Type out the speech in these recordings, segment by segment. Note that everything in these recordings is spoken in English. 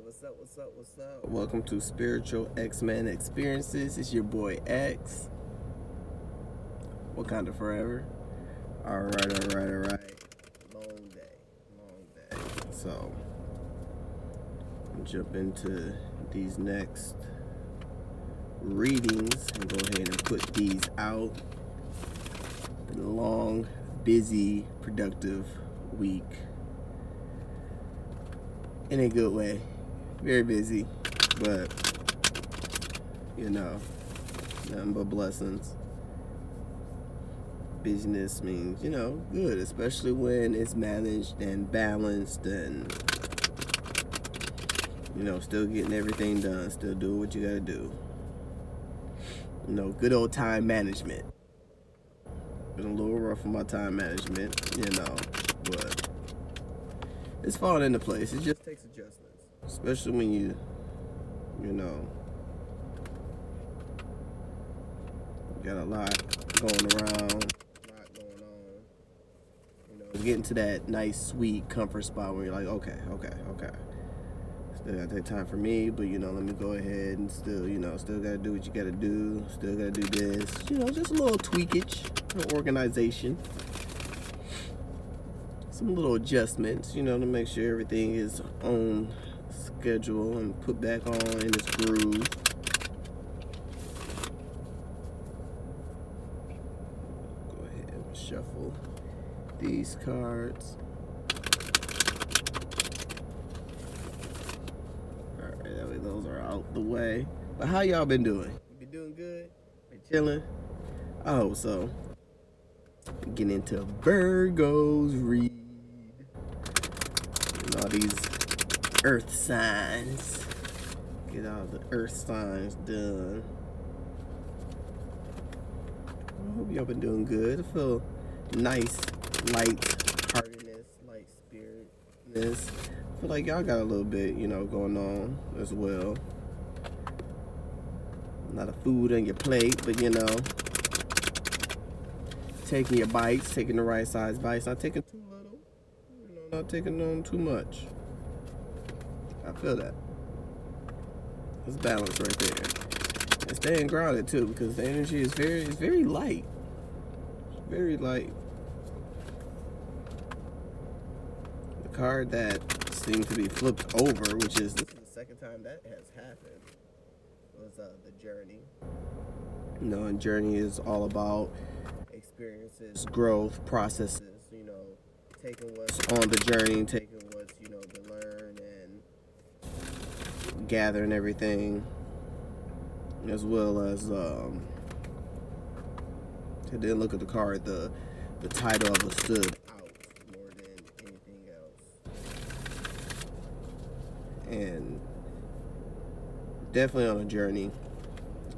What's up, what's up, what's up? Welcome to Spiritual X-Men Experiences. It's your boy X. Wakanda forever. Alright. Long day. So, jump into these next readings and go ahead and put these out. Been a long, busy, productive week. In a good way. Very busy, but you know, nothing but blessings. Business means, you know, good, especially when it's managed and balanced and, you know, still getting everything done, still doing what you gotta do. You know, good old time management. Been a little rough on my time management, you know, but it's falling into place. It just takes adjustments, especially when you know, got a lot going around, a lot going on. You know, getting to that nice, sweet comfort spot where you're like, okay. Still gotta take time for me, but you know, let me go ahead and still, you know, still gotta do what you gotta do. Still gotta do this, you know, just a little tweakage, organization. Some little adjustments, you know, to make sure everything is on schedule and put back on in its groove. Go ahead and shuffle these cards. Alright, that way those are out the way. But how y'all been doing? You been doing good? Been chilling? I hope so. Getting into Virgo's read. All these earth signs. Get all the earth signs done. I hope y'all been doing good. I feel nice, light heartedness, light spiritness. I feel like y'all got a little bit, you know, going on as well. A lot of food on your plate, but you know, taking your bites, taking the right size bites, not taking too little, you know, not taking on too much. I feel that. It's balance right there. And staying grounded too, because the energy is very light. It's very light. The card that seemed to be flipped over, which is this is the second time that has happened, was the journey. You know, and journey is all about experiences, growth, processes, you know, taking what's on the journey, taking what's, you know, been learned and gathering everything, as well as and then look at the card, the title of it stood out more than anything else. And definitely on a journey,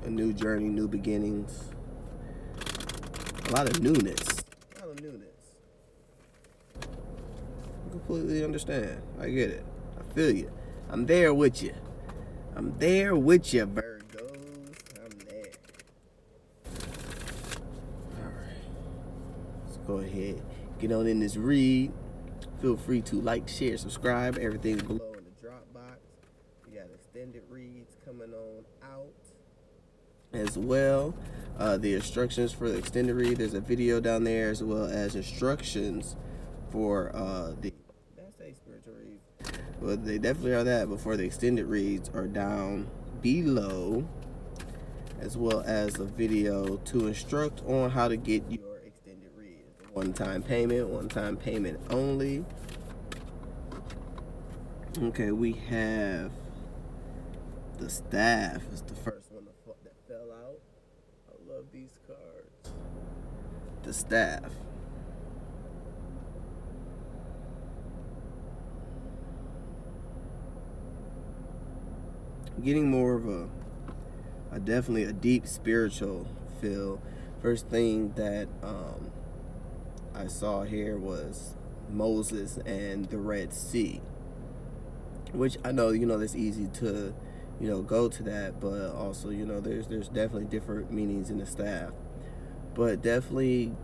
a new journey, new beginnings. A lot of newness. I completely understand. I get it. I feel you. I'm there with you. Virgos. I'm there. Alright. Let's go ahead. Get on in this read. Feel free to like, share, subscribe. Everything's below in the drop box. We got extended reads coming on out as well. The instructions for the extended read, there's a video down there, as well as instructions for the spiritual reads. Well, they definitely are that, but for the extended reads are down below, as well as a video to instruct on how to get your extended read. One-time payment only. Okay, we have the staff. It's the first one that fell out. I love these cards. The staff. Getting more of a definitely a deep spiritual feel. First thing that I saw here was Moses and the Red Sea, which I know, you know, that's easy to, you know, go to that, but also, you know, there's definitely different meanings in the staff. But definitely,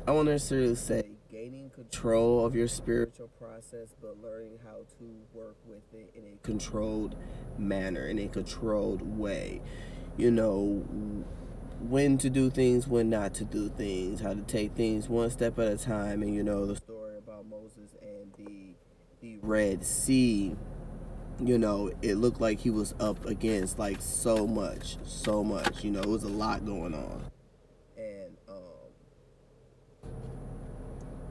I won't necessarily say gaining control of your spiritual process, but learning how to work with it in a controlled manner, in a controlled way. You know, when to do things, when not to do things, how to take things one step at a time. And you know, the story about Moses and the Red Sea, you know, it looked like he was up against like so much. You know, it was a lot going on. And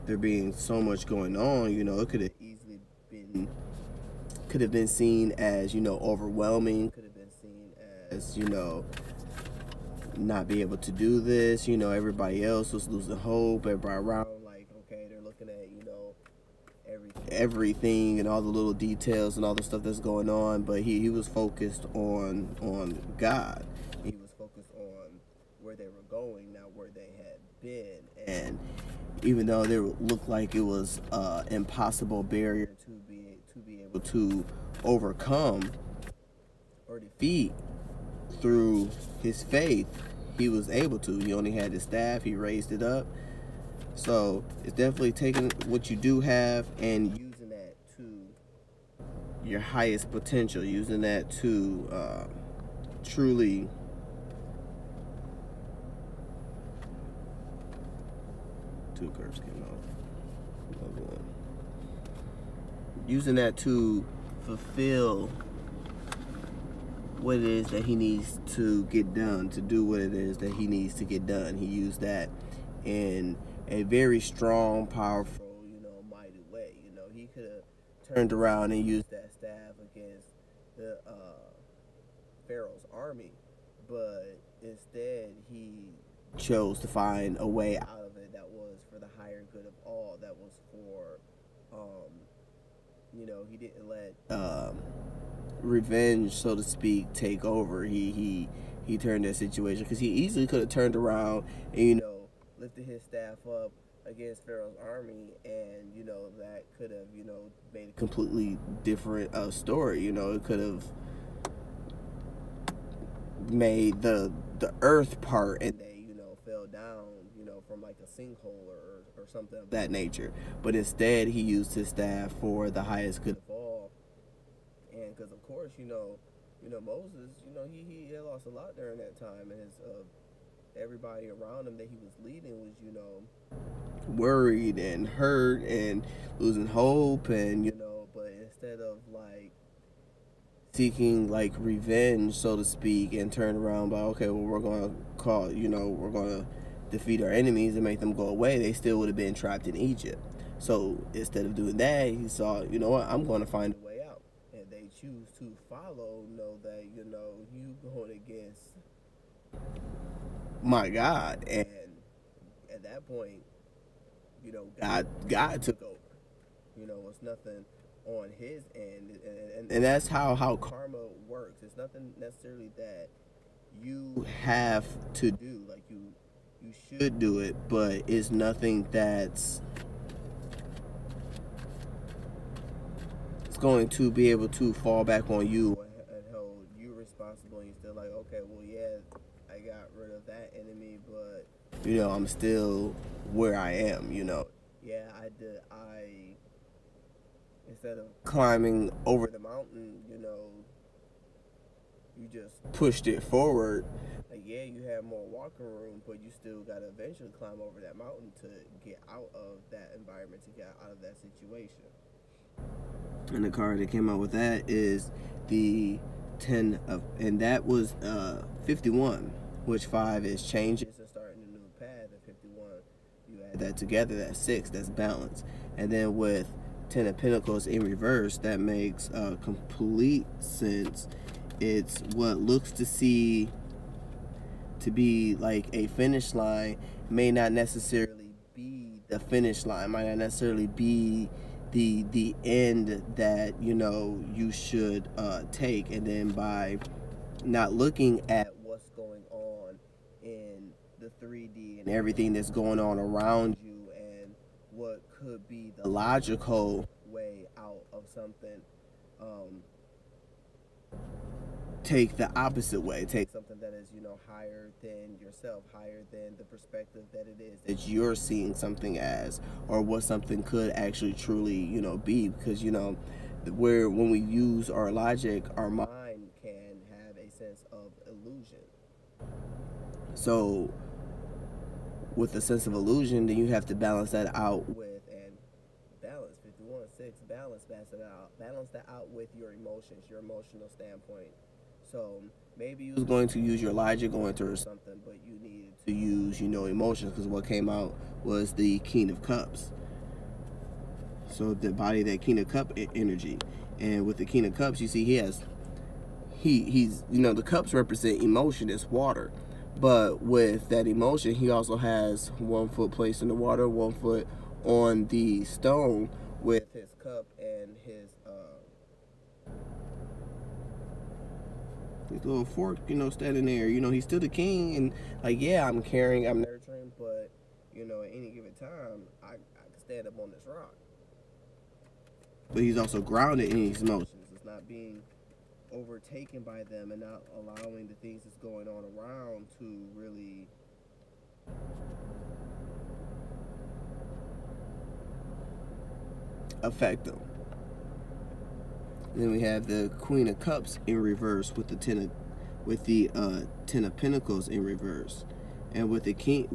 there being so much going on, you know, it could have easily been seen as, you know, overwhelming, could have been seen as, you know, not be able to do this. You know, everybody else was losing hope, everybody around, like, okay, they're looking at, you know, everything and all the little details and all the stuff that's going on, but he was focused on God. He was focused on where they were going, not where they had been. And even though there looked like it was impossible barrier to be able to overcome or defeat, through his faith, he was able to. He only had his staff, he raised it up. So it's definitely taking what you do have and using that to your highest potential, using that to truly two curves came out. Another one. Using that to fulfill what it is that he needs to get done, to do what it is that he needs to get done. He used that in a very strong, powerful, you know, mighty way. You know, he could have turned around and used that staff against the Pharaoh's army, but instead he chose to find a way out of it that was for the higher good of all, that was for, you know, he didn't let revenge, so to speak, take over. He turned that situation, because he easily could have turned around and, you know, lifted his staff up against Pharaoh's army, and, you know, that could have, you know, made a completely different story. You know, it could have made the earth part, and they, you know, fell down, you know, from like a sinkhole or something of that nature. But instead he used his staff for the highest good of all. And because, of course, you know Moses, you know, he had lost a lot during that time, and his everybody around him that he was leading was, you know, worried and hurt and losing hope, and, you know, but instead of like seeking like revenge, so to speak, and turn around by, okay, well, we're gonna we're gonna defeat our enemies and make them go away, they still would have been trapped in Egypt. So instead of doing that, he saw, you know what, I'm gonna find a way out. And they choose to follow, know that, you know, you going against my God. And at that point, you know, God took over. You know, it's nothing on his end, and that's how karma works. It's nothing necessarily that you have to do, like you should do it, but it's nothing that's going to be able to fall back on you and hold you responsible. And you're still like, okay, well, yeah, I got rid of that enemy, but, you know, I'm still where I am. You know, yeah, I instead of climbing over the mountain, you know, you just pushed it forward. Like, yeah, you have more walking room, but you still got to eventually climb over that mountain to get out of that environment, to get out of that situation. And the card that came out with that is the 10 of, and that was 51, which 5 is changes and starting a new path. And 51, you add that together, that's 6, that's balance. And then with 10 of Pentacles in reverse, that makes complete sense. It's what looks to be like a finish line may not necessarily be the finish line, might not necessarily be the end that, you know, you should take. And then by not looking at what's going on in the 3D and everything that's going on around you and what could be the logical way out of something, take the opposite way. Take something that is, higher than yourself, higher than the perspective that it is that you're seeing something as, or what something could actually truly, be. Because, when we use our logic, our mind can have a sense of illusion. So, with a sense of illusion, then you have to balance that out with, and balance 51-6, balance that out with your emotions, your emotional standpoint. So maybe you was going to use your logic going through or something, but you needed to use, emotions, because what came out was the King of Cups. So the body, that King of Cup energy, and with the King of Cups, you see he's the cups represent emotion, it's water, but with that emotion, he also has 1 foot placed in the water, 1 foot on the stone with his cup and his little fork, standing there. He's still the king, and like, yeah, I'm caring, I'm nurturing, but at any given time, I can stand up on this rock. But he's also grounded in his emotions. It's not being overtaken by them and not allowing the things that's going on around to really affect them. Then we have the Queen of Cups in reverse with the Ten of Pentacles in reverse. And with the king,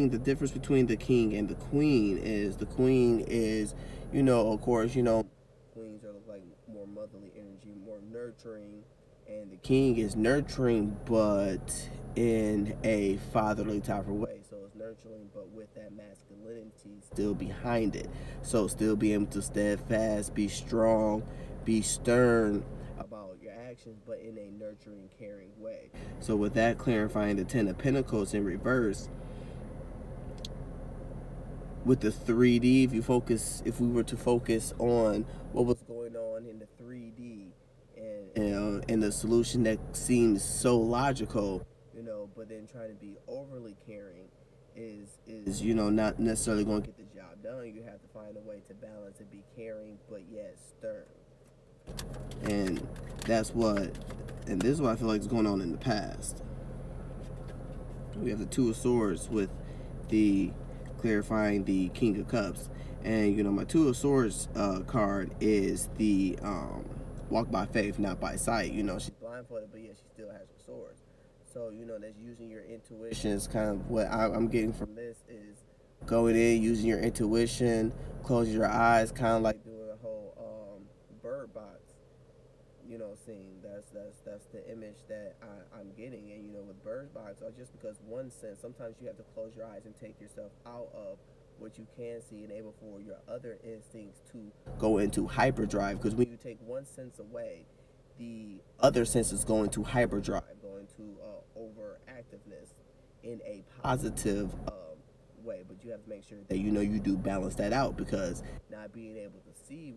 the difference between the king and the queen is of course, queens are like more motherly energy, more nurturing, and the king is nurturing, but in a fatherly type of way. So it's nurturing, but with that masculinity still behind it. So still be able to steadfast, be strong, be stern about your actions, but in a nurturing, caring way. So with that, clarifying the Ten of Pentacles in reverse, with the 3D, if we were to focus on what was going on in the 3D and the solution that seems so logical, but then trying to be overly caring is not necessarily going to get the job done. You have to find a way to balance and be caring, but yet stern. And this is what I feel like is going on in the past. We have the Two of Swords with the clarifying the King of Cups, and my Two of Swords card is the walk by faith, not by sight. She's blindfolded, but yet she still has her swords. So that's using your intuition. Is kind of what I'm getting from this, is going in, using your intuition, closing your eyes, kind of like doing a whole bird box. Scene. That's the image that I'm getting. And with bird box, or just because one sense, sometimes you have to close your eyes and take yourself out of what you can see, and able for your other instincts to go into hyperdrive. Because when you take one sense away, the other senses go into hyperdrive, go into overactiveness in a positive way. But you have to make sure that you do balance that out, because not being able to see,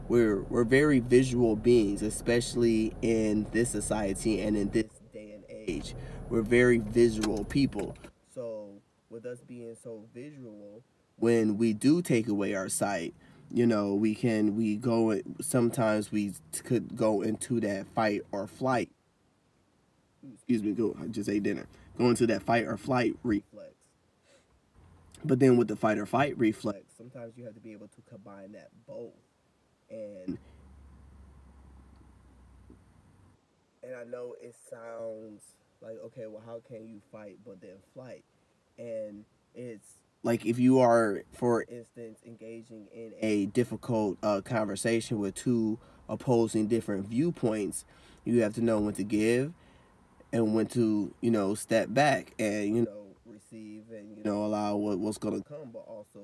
we're very visual beings, especially in this society and in this day and age. We're very visual people. So with us being so visual, when we do take away our sight, sometimes we could go into that fight or flight. Excuse me, I just ate dinner. Go into that fight or flight reflex. But then with the fight or flight reflex, sometimes you have to be able to combine that both. And I know it sounds like, okay, well, how can you fight but then flight? And it's like, if you are, for instance, engaging in a difficult conversation with two opposing different viewpoints, you have to know when to give and when to, step back and, receive and, allow what's going to come, but also,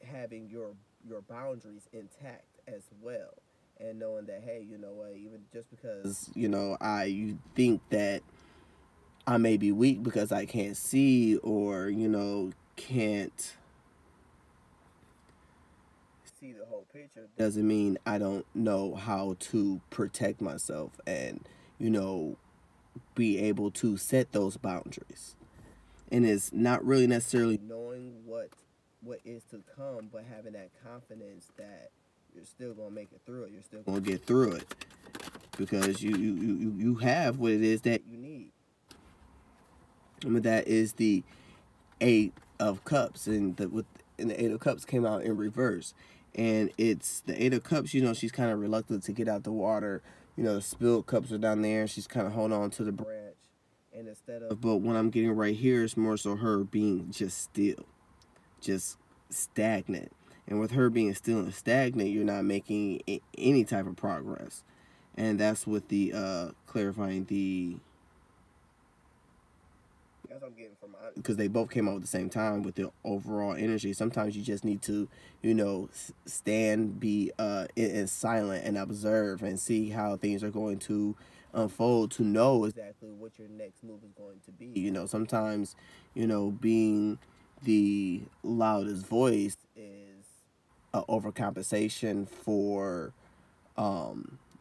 having your boundaries intact as well. And knowing that, hey, even just because, you think that I may be weak because I can't see, or, can't see the whole picture, doesn't mean I don't know how to protect myself and, be able to set those boundaries. And it's not really necessarily knowing what is to come, but having that confidence that you're still going to make it through it. You're still going to get through it. because you have what it is that you need. And that is the Eight of Cups, and the Eight of Cups came out in reverse. And it's the Eight of Cups, you know, she's kind of reluctant to get out the water. You know, the spilled cups are down there, and she's kind of holding on to the branch. And instead of, but what I'm getting right here is more so her being just still, just stagnant. And with her being still and stagnant, you're not making any type of progress. And that's with the clarifying the, that's what I'm getting from, because they both came out at the same time with the overall energy. Sometimes you just need to, you know, stand, be in silent and observe and see how things are going to unfold, to know exactly what your next move is going to be. You know, sometimes, you know, being the loudest voice is overcompensation for a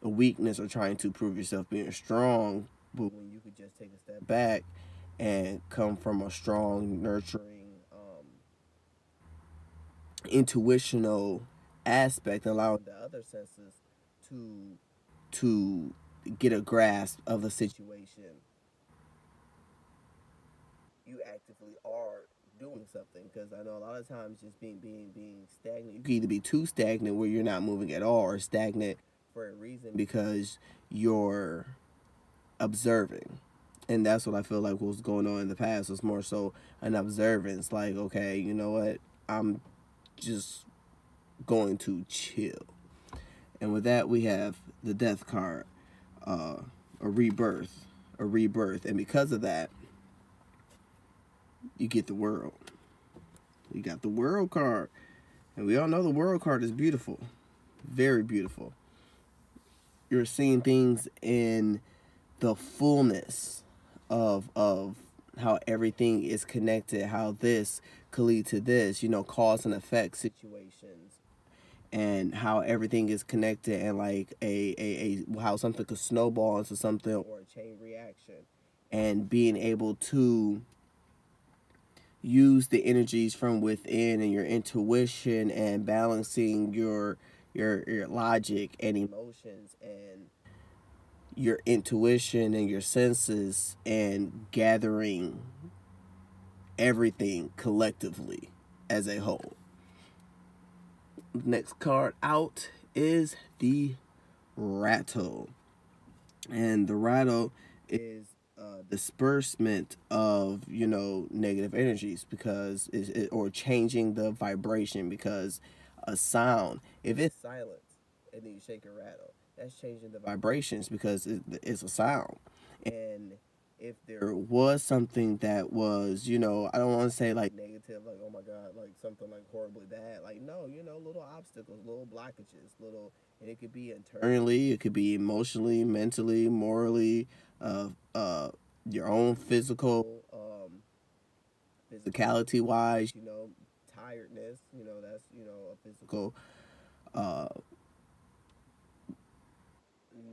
weakness, or trying to prove yourself being strong. But when you could just take a step back and come from a strong, nurturing, intuitional aspect, allowing the other senses to get a grasp of the situation, you actively are doing something. Because I know a lot of times just being stagnant, you can either be too stagnant where you're not moving at all, or stagnant for a reason because you're observing. And that's what I feel like was going on in the past, was more so an observance. Like, okay, you know what? I'm just going to chill. And with that, we have the Death card, a rebirth. And because of that, you get the World. You got the World card. And we all know the World card is beautiful. Very beautiful. You're seeing things in the fullness of how everything is connected, how this could lead to this, you know, cause and effect situations, and how everything is connected, and like how something could snowball into something, or a chain reaction, and being able to use the energies from within and your intuition, and balancing your logic and emotions, and your intuition and your senses, and gathering everything collectively as a whole. Next card out is the Rattle. And the Rattle is disbursement of, you know, negative energies, because or changing the vibration, because a sound, if it's silent and then you shake a rattle, that's changing the vibrations, because it's a sound. And if there was something that was, you know, I don't want to say like negative, like, oh my God, like something like horribly bad. Like, no, you know, little obstacles, little blockages, and it could be internally, it could be emotionally, mentally, morally, your own physical, physicality wise, you know, tiredness, you know, that's, you know, a physical,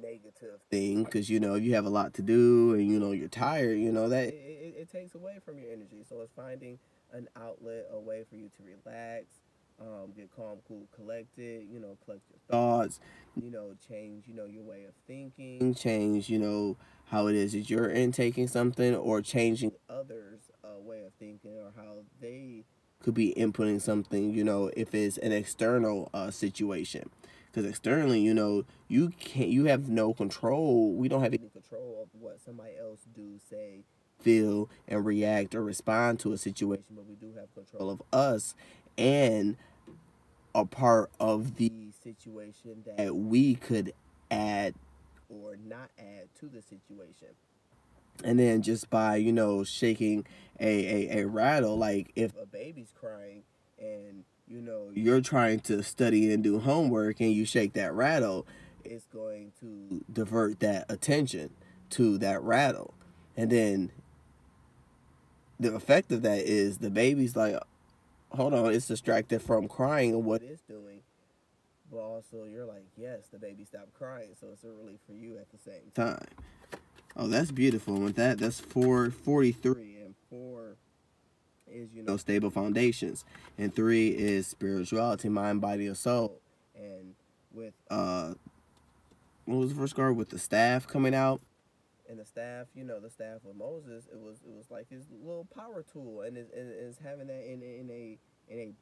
negative thing, because, you know, you have a lot to do, and, you know, you're tired, you know, that it takes away from your energy. So it's finding an outlet, a way for you to relax, get calm, cool, collected, you know, collect your thoughts, you know, change, you know, your way of thinking, change, you know, how it is that you're intaking something, or changing others' way of thinking, or how they could be inputting something, you know, if it's an external situation. Because externally, you know, you have no control. We don't have any control of what somebody else do, say, feel, and react or respond to a situation, but we do have control of us and a part of the situation that we could add or not add to the situation. And then just by, you know, shaking a rattle, like if a baby's crying and, you know, you're trying to study and do homework and you shake that rattle, it's going to divert that attention to that rattle. And then the effect of that is the baby's like, hold on, it's distracted from crying and what it's doing. But also you're like, yes, the baby stopped crying, so it's a relief for you at the same time. Oh, that's beautiful. With that, that's 443, and 4 is, you know, stable foundations, and 3 is spirituality, mind, body, and soul. And with what was the first card with the staff coming out? And the staff, you know, the staff of Moses, it was like his little power tool, and is having that in a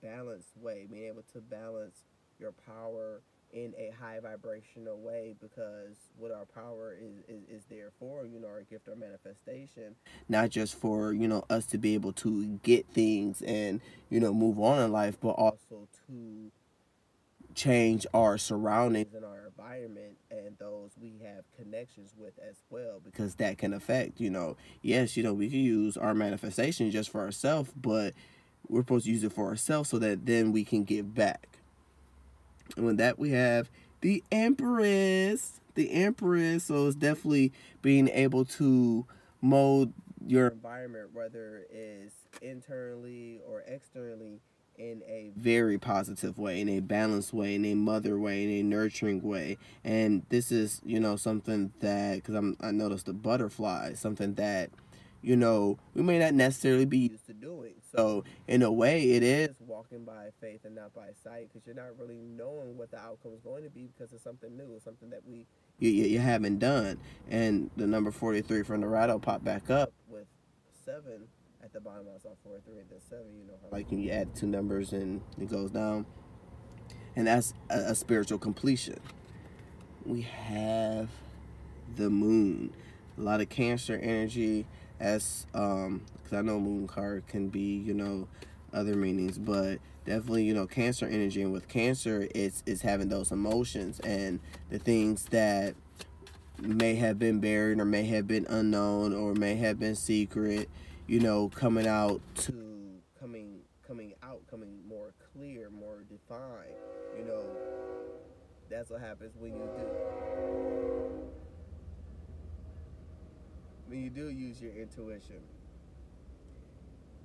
balanced way, being able to balance your power in a high vibrational way, because what our power is there for, you know, our gift, our manifestation, not just for, you know, us to be able to get things and, you know, move on in life, but also to change our surroundings and our environment and those we have connections with as well, because that can affect, you know, yes, you know, we can use our manifestation just for ourselves, but we're supposed to use it for ourselves so that then we can give back. And with that, we have the Empress. The Empress. So it's definitely being able to mold your environment, whether it's internally or externally, in a very positive way, in a balanced way, in a mother way, in a nurturing way. And this is, you know, something that, because I noticed the butterfly, something that, you know, we may not necessarily be used to doing. So in a way, it is walking by faith and not by sight, because you're not really knowing what the outcome is going to be, because it's something new, it's something that you haven't done. And the number 43 from the rattle popped back up with 7 at the bottom. I saw 43 and then 7. You know how, like, when you add 2 numbers and it goes down, and that's a spiritual completion. We have the moon, a lot of Cancer energy, as because I know moon card can be, you know, other meanings, but definitely, you know, Cancer energy. And with Cancer, it's having those emotions and the things that may have been buried or may have been unknown or may have been secret, you know, coming out, coming more clear, more defined. You know, that's what happens when you do use your intuition.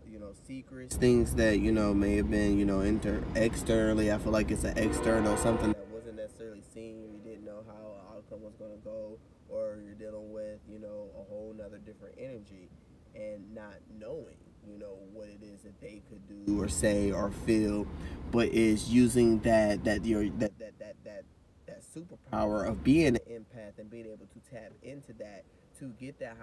You know, secrets, things that, you know, may have been, you know, externally. I feel like it's an external, something that wasn't necessarily seen. You didn't know how an outcome was going to go, or you're dealing with, you know, a whole nother different energy, and not knowing, you know, what it is that they could do or say or feel, but is using that superpower of being an empath and being able to tap into that to get that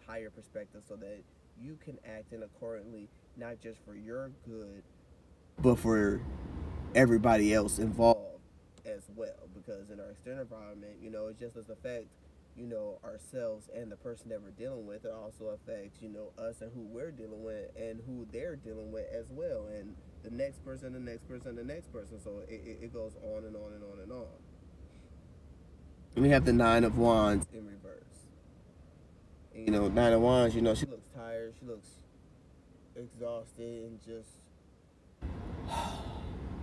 higher perspective, so that you can act in accordingly, not just for your good, but for everybody else involved as well. Because in our external environment, you know, it just doesn't affect, you know, ourselves and the person that we're dealing with. It also affects, you know, us and who we're dealing with and who they're dealing with as well, and the next person, the next person, the next person. So it goes on and on and on and on. And we have the 9 of Wands in reverse. And, you know, 9 of Wands, you know, she looks tired, she looks exhausted, and just,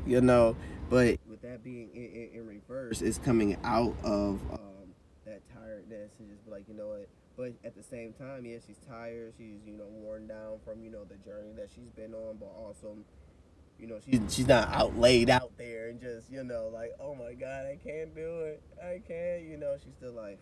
you know, but with that being in reverse, it's coming out of that tiredness, and just be like, you know what, but at the same time, yeah, she's tired, she's, you know, worn down from, you know, the journey that she's been on, but also, you know, she's not laid out there and just, you know, like, oh my God, I can't do it, I can't, you know, she's still like,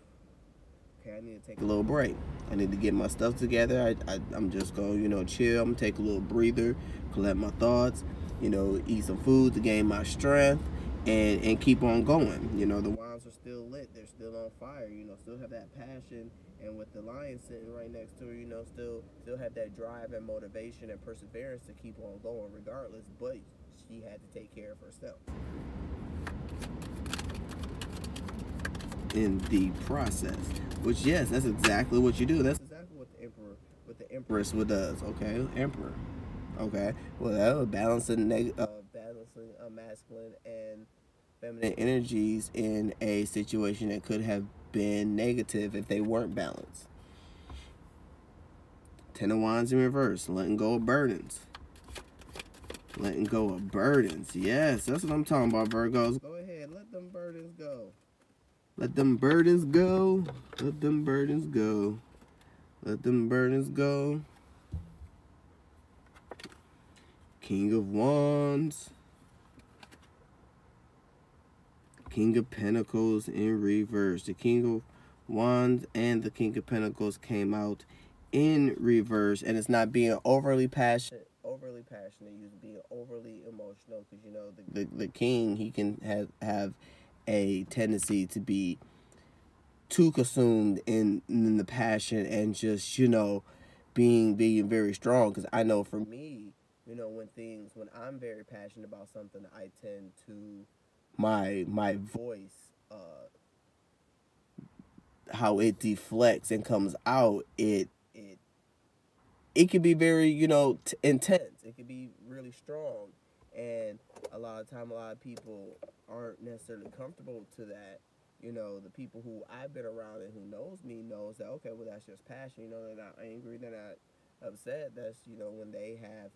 okay, I need to take a little break. I need to get my stuff together. I'm just going to, you know, chill. I'm going to take a little breather, collect my thoughts, you know, eat some food to gain my strength, and keep on going. You know, the wands are still lit. They're still on fire, you know, still have that passion. And with the lion sitting right next to her, you know, still have that drive and motivation and perseverance to keep on going regardless. But she had to take care of herself in the process, which, yes, that's exactly what you do. That's exactly what the Empress does. Okay, Emperor. Okay, well, that was balancing masculine and feminine energies in a situation that could have been negative if they weren't balanced. 10 of Wands in reverse, letting go of burdens. Letting go of burdens. Yes, that's what I'm talking about, Virgos. Go ahead, let them burdens go. Let them burdens go. Let them burdens go. Let them burdens go. King of Wands. King of Pentacles in reverse. The King of Wands and the King of Pentacles came out in reverse, and it's not being overly passionate. You being overly emotional, because, you know, the king, he can have a tendency to be too consumed in the passion and just, being very strong. Because I know for me, when I'm very passionate about something, I tend to my voice, how it deflects and comes out, it can be very, intense. It can be really strong. And a lot of people aren't necessarily comfortable to that. The people who I've been around and who knows me knows that, okay, well, that's just passion. They're not angry, they're not upset. That's, when they have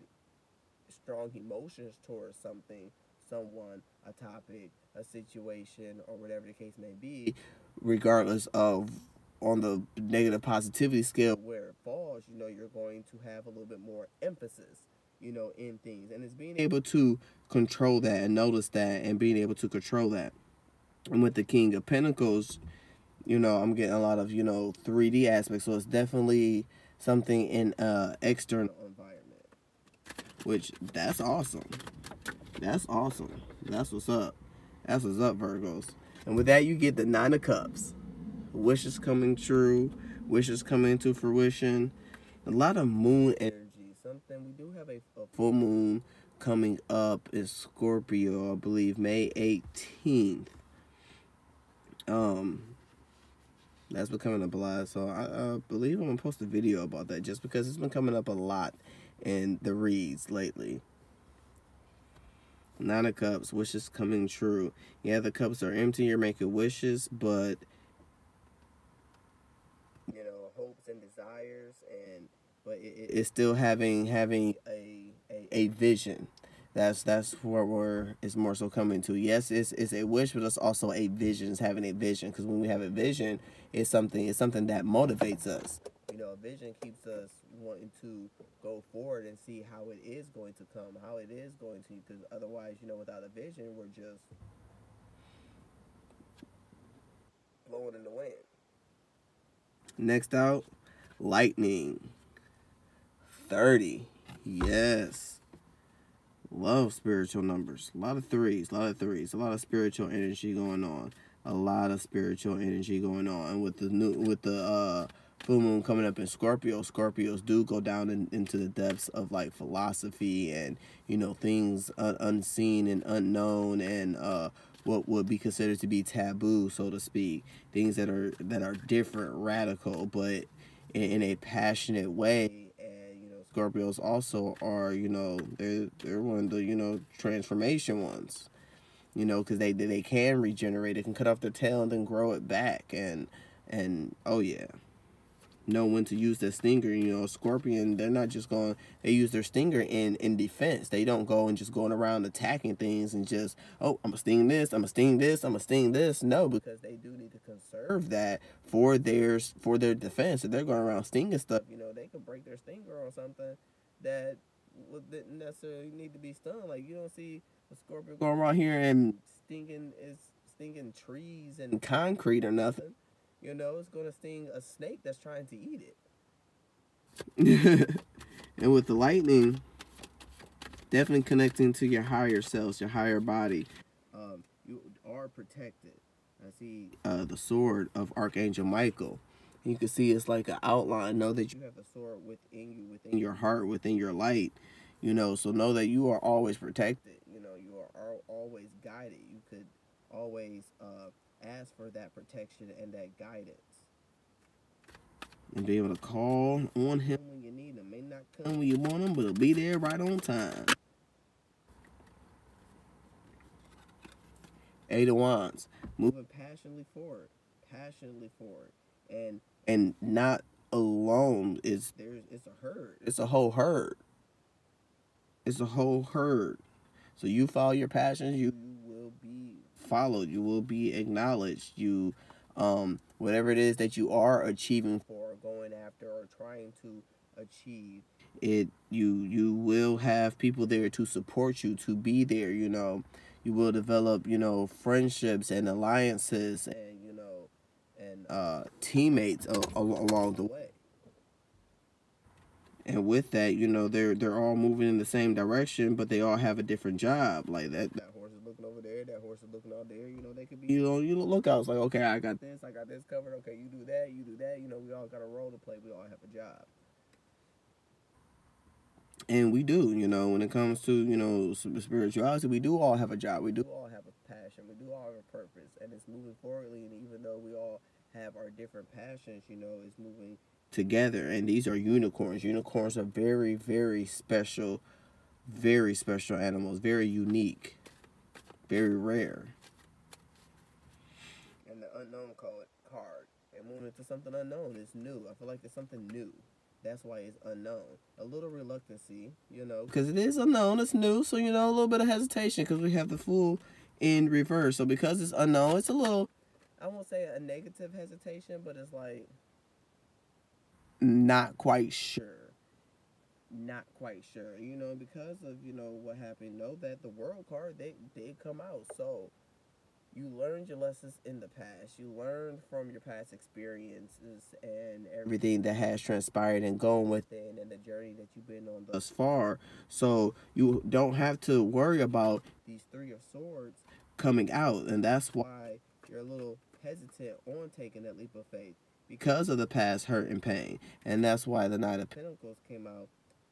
strong emotions towards something, someone, a topic, a situation, or whatever the case may be, regardless of on the negative positivity scale where it falls, you're going to have a little bit more emphasis, in things. And it's being able to control that and notice that and being able to control that. And with the King of Pentacles, I'm getting a lot of, 3D aspects. So it's definitely something in external environment, which that's awesome. That's awesome. That's what's up. That's what's up, Virgos. And with that, you get the 9 of Cups. Wishes coming true. Wishes coming into fruition. A lot of moon energy. We do have a full moon coming up in Scorpio, I believe, May 18th. That's been coming up a lot. So I believe I'm going to post a video about that just because it's been coming up a lot in the reads lately. 9 of Cups, wishes coming true. Yeah, the cups are empty. You're making wishes, but hopes and desires, but it's still having a vision. That's where it's more so coming to. Yes, it's a wish, but it's also a vision. It's having a vision, because when we have a vision, it's something that motivates us. A vision keeps us wanting to go forward and see how it is going to come, how it is going to, because otherwise, without a vision, we're just blowing in the wind. Next out, lightning. 30. Yes. Love spiritual numbers. A lot of threes. A lot of spiritual energy going on. And with the full moon coming up in Scorpio, Scorpios do go down into the depths of like philosophy and things unseen and unknown, and what would be considered to be taboo, so to speak. Things that are different, radical, but in a passionate way. Scorpios also are, they're one of the, transformation ones, because they can regenerate. They can cut off their tail and then grow it back. And oh yeah, know when to use their stinger. Scorpion, they're not just going, they use their stinger in defense. They don't go and just going around attacking things and just, oh, I'm gonna sting this, I'm gonna sting this, I'm gonna sting this. No, because they do need to conserve that for their defense. If they're going around stinging stuff, they could break their stinger on something that didn't necessarily need to be stung. Like, you don't see a scorpion going around here and stinging trees and concrete or nothing. It's going to sting a snake that's trying to eat it. And with the lightning, definitely connecting to your higher selves, your higher body. You are protected. I see the sword of Archangel Michael. You can see it's like an outline. Know that you have the sword within you, within your heart, within your light. So know that you are always protected. You are always guided. You could always ask for that protection and that guidance. And be able to call on him when you need him. May not come when you want him, but he'll be there right on time. 8 of Wands. Moving passionately forward. And not alone. It's a herd. It's a whole herd. So you follow your passions, you will be followed. You will be acknowledged. You whatever it is that you are achieving for, going after, or trying to achieve it, you will have people there to support you, to be there. You will develop friendships and alliances and teammates along the way. And with that, they're all moving in the same direction, but they all have a different job. Like that horse is looking looking over there, that horse is looking out there. You know, they could be, you know, lookouts. Like, okay, I got this covered. Okay, you do that, you do that. You know, we all got a role to play. We all have a job. And we do, you know, when it comes to, you know, spirituality, we do all have a job. We do all have a passion. We do all have a purpose. And it's moving forwardly. And even though we all have our different passions, you know, it's moving together. And these are unicorns. Unicorns are very, very special animals. Very unique. Very rare. And the unknown card. And moving into something unknown is new. I feel like it's something new. That's why it's unknown. A little reluctancy, you know, because it is unknown, it's new, so, you know, a little bit of hesitation because we have the Fool in reverse. So because it's unknown, it's a little, I won't say a negative hesitation, but it's like not quite sure. Not quite sure, you know, because of, you know, what happened. Know that the World card, they did come out, so you learned your lessons in the past. You learned from your past experiences and everything that has transpired and gone within and the journey that you've been on thus far. So you don't have to worry about these Three of Swords coming out. And that's why you're a little hesitant on taking that leap of faith because of the past hurt and pain. And that's why the Knight of Pentacles came out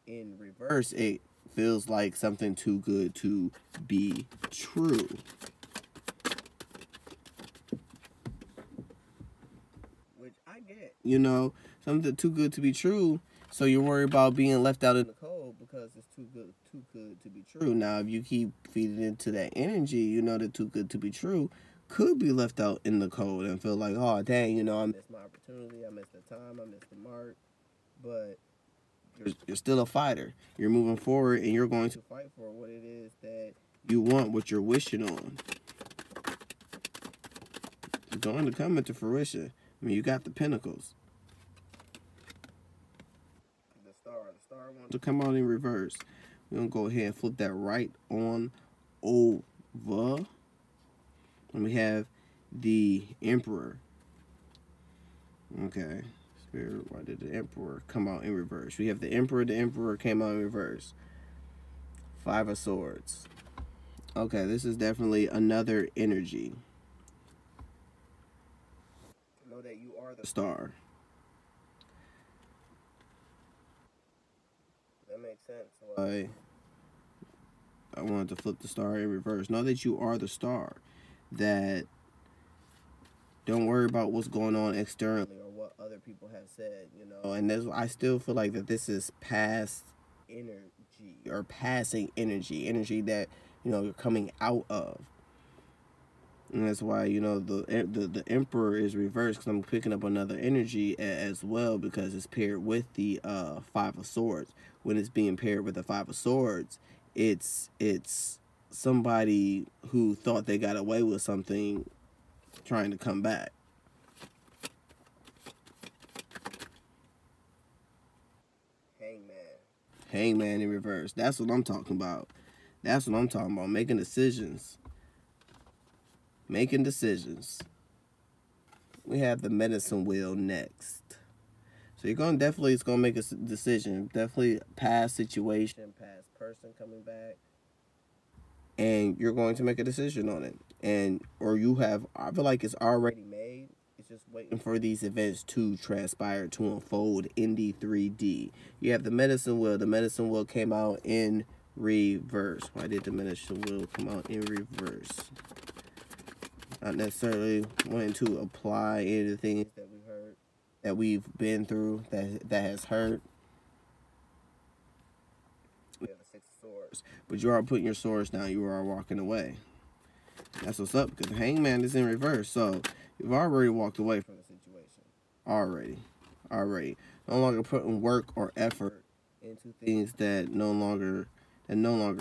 in reverse. It feels like something too good to be true. I get, you know, something too good to be true. So you're worried about being left out in the cold because it's too good to be true. Now, if you keep feeding into that energy, you know that too good to be true could be left out in the cold and feel like, oh, dang, you know, I missed my opportunity. I missed the time. I missed the mark. But you're still a fighter. You're moving forward and you're going to fight for what it is that you want, what you're wishing on. It's going to come into fruition. I mean, you got the Pentacles. The Star wants to come out in reverse. We're going to go ahead and flip that right on over. And we have the Emperor. Okay. Spirit, why did the Emperor come out in reverse? We have the Emperor. The Emperor came out in reverse. Five of Swords. Okay, this is definitely another energy. Know that you are the Star. That makes sense. Why I wanted to flip the Star in reverse. Know that you are the Star. That don't worry about what's going on externally or what other people have said, you know. And I still feel like that this is past energy or passing energy that, you know, you're coming out of. And that's why, you know, the Emperor is reversed, because I'm picking up another energy as well, because it's paired with the Five of Swords. When it's being paired with the Five of Swords, it's somebody who thought they got away with something trying to come back. Hangman in reverse. That's what I'm talking about. That's what I'm talking about. Making decisions. Making decisions. We have the Medicine Wheel next. So you're going to definitely, it's going to make a decision. Definitely past situation, past person coming back. And you're going to make a decision on it. And, or you have, I feel like it's already made. It's just waiting for these events to transpire, to unfold in the 3D. You have the Medicine Wheel. The Medicine Wheel came out in reverse. Why did the Medicine Wheel come out in reverse? Not necessarily wanting to apply any of the things that we heard, that we've been through, that has hurt. We have the Six of Swords. But you are putting your swords down. You are walking away. That's what's up, because the Hangman is in reverse. So you've already walked away from the situation. Already. No longer putting work or effort into things that no longer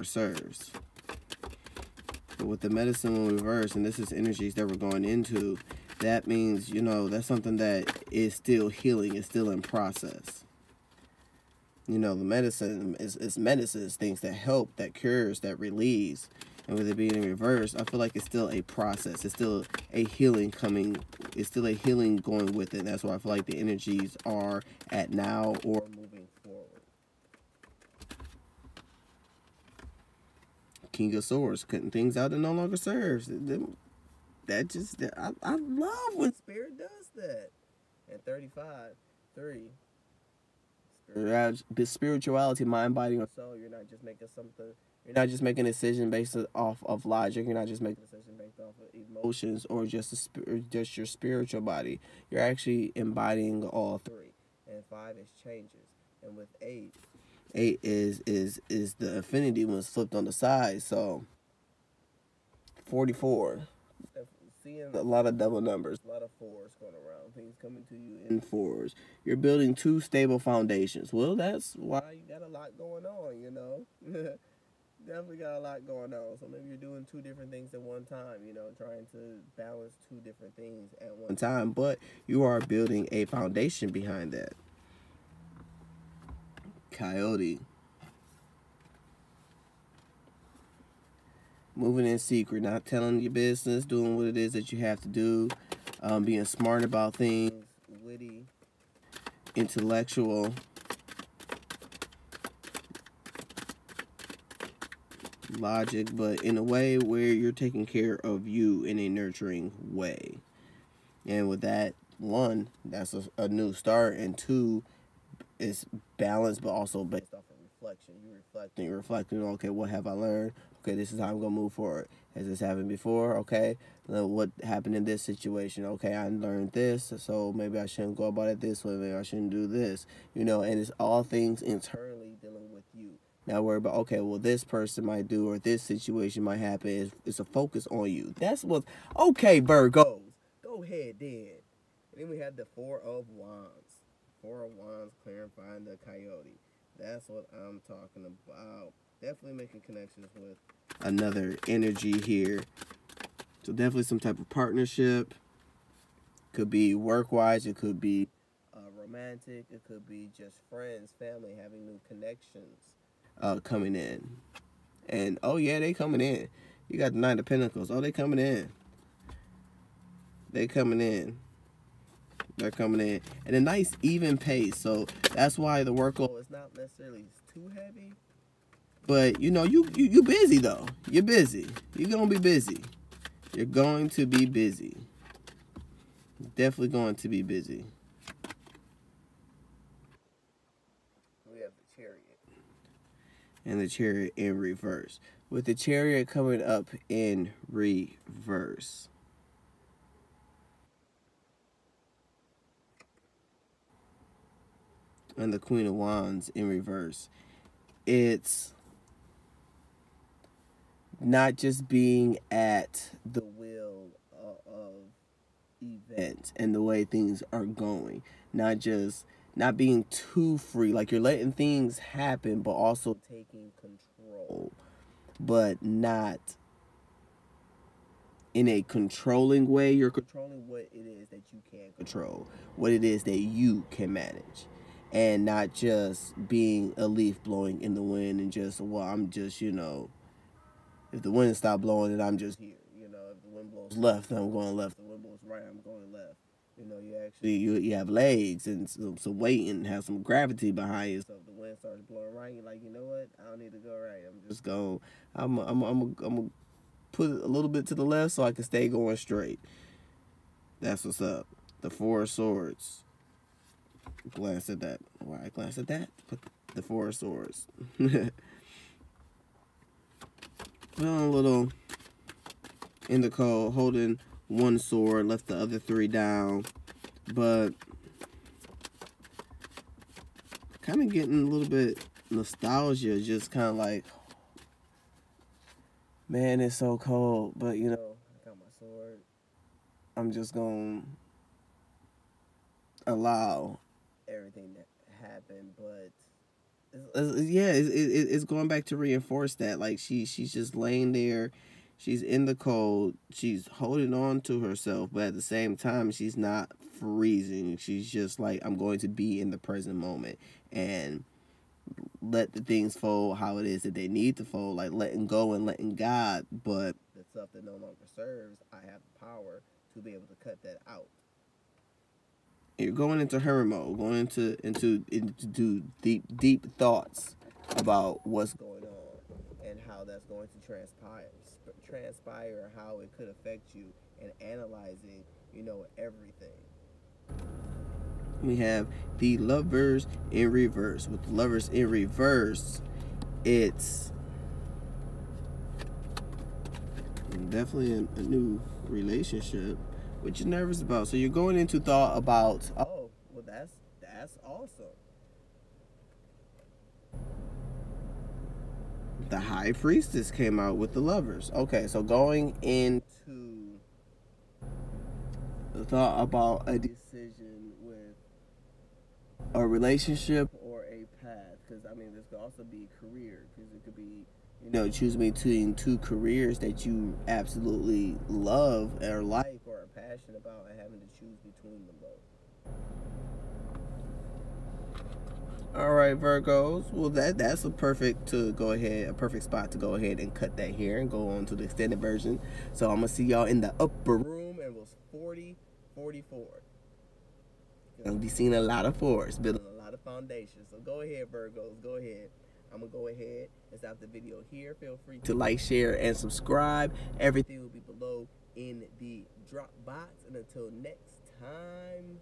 serves. But with the Medicine in reverse, and this is energies that we're going into, that means, you know, that's something that is still healing, is still in process. You know, the medicine is medicine, it's things that help, that cures, that relieves. And with it being in reverse, I feel like it's still a process. It's still a healing coming. It's still a healing going with it. That's why I feel like the energies are at now or moving forward. King of Swords, cutting things out that no longer serves. I love when Spirit does that. And 35, 3. Spirituality, mind, body, or soul. You're not just making something. You're not just making a decision based off of logic. You're not just making a decision based off of emotions or just your spiritual body. You're actually embodying all three. And 5 is changes. And with 8 is the infinity when it's flipped on the side. So 44. Seeing a lot of double numbers, a lot of 4s going around, things coming to you in 4s. You're building 2 stable foundations. Well, that's why you got a lot going on, you know. Definitely got a lot going on. So maybe you're doing 2 different things at one time, you know, trying to balance 2 different things at one time. But you are building a foundation behind that. Coyote. Moving in secret, not telling your business, doing what it is that you have to do, being smart about things, witty, intellectual, logic, but in a way where you're taking care of you in a nurturing way. And with that, 1, that's a new start, and 2, it's balanced, but also based off of reflection. You're reflecting, okay, what have I learned? Okay, this is how I'm going to move forward. Has this happened before? Okay, what happened in this situation? Okay, I learned this, so maybe I shouldn't go about it this way. Maybe I shouldn't do this. You know, and it's all things internally dealing with you. Not worry about, okay, well, this person might do or this situation might happen. It's a focus on you. That's what, okay, Virgos. Go ahead, then. And then we have the 4 of Wands. 4 of Wands clarifying the Coyote. That's what I'm talking about. Definitely making connections with another energy here. So definitely some type of partnership. Could be work-wise. It could be romantic. It could be just friends, family, having new connections coming in. And, oh, yeah, they coming in. You got the 9 of Pentacles. Oh, they coming in. They coming in. They're coming in at a nice even pace. So that's why the workload is not necessarily too heavy. But you know, you busy though. You're busy. You're gonna be busy. You're going to be busy. Definitely going to be busy. We have the Chariot. And the Chariot in reverse. With the Chariot coming up in reverse. And the Queen of Wands in reverse. It's not just being at the will of events and the way things are going. Not being too free. Like you're letting things happen, but also taking control. But not in a controlling way. You're controlling what it is that you can control. What it is that you can manage. And not just being a leaf blowing in the wind and just, well, I'm just, you know, if the wind stops blowing, then I'm just here. You know, if the wind blows left, then I'm going left. If the wind blows right, I'm going left. You know, you actually, you have legs and some weight and have some gravity behind you. So if the wind starts blowing right, you're like, you know what? I don't need to go right. I'm just going, I'm gonna put it a little bit to the left so I can stay going straight. That's what's up. The 4 of Swords. Glance at that. Why I glance at that? Put the 4 of Swords. Well, a little in the cold, holding 1 sword, left the other 3 down, but kind of getting a little bit nostalgia, just kind of like, man, it's so cold, but you know, I got my sword. I'm just gonna allow everything that happened, but it's going back to reinforce that. Like she's just laying there, she's in the cold, she's holding on to herself, but at the same time she's not freezing. She's just like, I'm going to be in the present moment and let the things fold how it is that they need to fold, like letting go and letting God. But the stuff that no longer serves, I have the power to be able to cut that out. You're going into hermit mode, going into deep thoughts about what's going on. and how that's going to transpire, how it could affect you, and analyzing, you know, everything. We have the Lovers in reverse. With the Lovers in reverse, it's definitely a new relationship, which you're nervous about. So you're going into thought about, oh, well, that's awesome. The High Priestess came out with the Lovers. Okay, so going into the thought about a decision with a relationship or a path, because I mean, this could also be a career, because it could be, you know, choose between two careers that you absolutely love or like or are passionate about, and having to choose between them both. All right, Virgos. Well, that's a perfect spot to go ahead and cut that here and go on to the extended version. So I'm gonna see y'all in the upper room, and it was 40-44. Gonna be seeing a lot of fours, building a lot of foundations. So go ahead, Virgos. Go ahead. I'm gonna go ahead and stop the video here. Feel free to like, share, and subscribe. Everything will be below in the drop box. And until next time,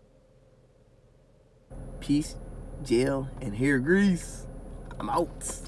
peace, gel, and hair grease. I'm out.